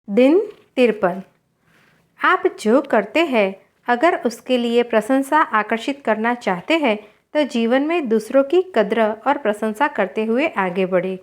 दिन 53। आप जो करते हैं अगर उसके लिए प्रशंसा आकर्षित करना चाहते हैं तो जीवन में दूसरों की कद्र और प्रशंसा करते हुए आगे बढ़े।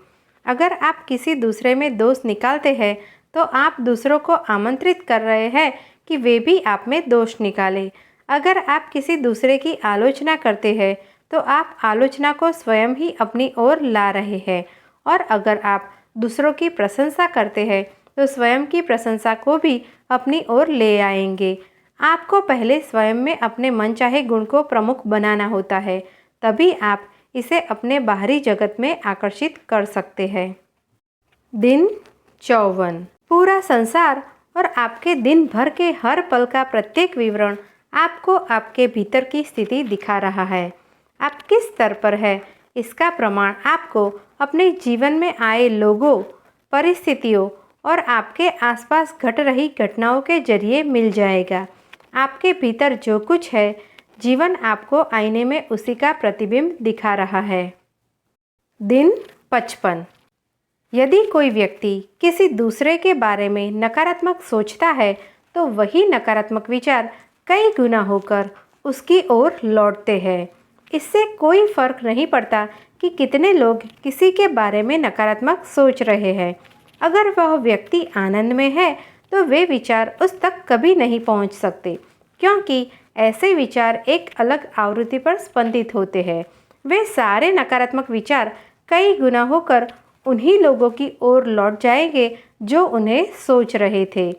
अगर आप किसी दूसरे में दोष निकालते हैं तो आप दूसरों को आमंत्रित कर रहे हैं कि वे भी आप में दोष निकालें। अगर आप किसी दूसरे की आलोचना करते हैं तो आप आलोचना को स्वयं ही अपनी ओर ला रहे हैं, और अगर आप दूसरों की प्रशंसा करते हैं तो स्वयं की प्रशंसा को भी अपनी ओर ले आएंगे। आपको पहले स्वयं में अपने मनचाहे गुण को प्रमुख बनाना होता है, तभी आप इसे अपने बाहरी जगत में आकर्षित कर सकते हैं। दिन 54। पूरा संसार और आपके दिन भर के हर पल का प्रत्येक विवरण आपको आपके भीतर की स्थिति दिखा रहा है। आप किस स्तर पर है इसका प्रमाण आपको अपने जीवन में आए लोगों, परिस्थितियों और आपके आसपास घट रही घटनाओं के जरिए मिल जाएगा। आपके भीतर जो कुछ है, जीवन आपको आईने में उसी का प्रतिबिंब दिखा रहा है। दिन 55। यदि कोई व्यक्ति किसी दूसरे के बारे में नकारात्मक सोचता है तो वही नकारात्मक विचार कई गुना होकर उसकी ओर लौटते हैं। इससे कोई फर्क नहीं पड़ता कि कितने लोग किसी के बारे में नकारात्मक सोच रहे हैं। अगर वह व्यक्ति आनंद में है तो वे विचार उस तक कभी नहीं पहुंच सकते, क्योंकि ऐसे विचार एक अलग आवृत्ति पर स्पंदित होते हैं। वे सारे नकारात्मक विचार कई गुना होकर उन्हीं लोगों की ओर लौट जाएंगे जो उन्हें सोच रहे थे।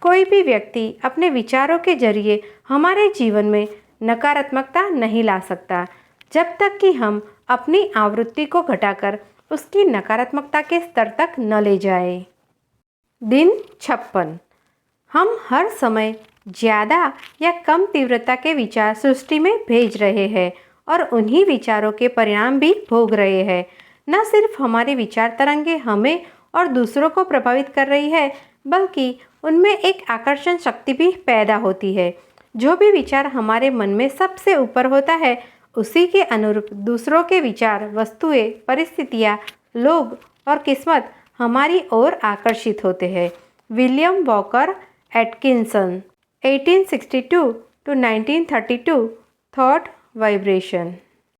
कोई भी व्यक्ति अपने विचारों के जरिए हमारे जीवन में नकारात्मकता नहीं ला सकता, जब तक कि हम अपनी आवृत्ति को घटाकर उसकी नकारात्मकता के स्तर तक न ले जाए। दिन 56। हम हर समय ज़्यादा या कम तीव्रता के विचार सृष्टि में भेज रहे हैं और उन्हीं विचारों के परिणाम भी भोग रहे हैं। न सिर्फ हमारी विचार तरंगे हमें और दूसरों को प्रभावित कर रही है, बल्कि उनमें एक आकर्षण शक्ति भी पैदा होती है। जो भी विचार हमारे मन में सबसे ऊपर होता है, उसी के अनुरूप दूसरों के विचार, वस्तुएं, परिस्थितियाँ, लोग और किस्मत हमारी ओर आकर्षित होते हैं। William walker Atkinson, 1862 to 1932, thought vibration.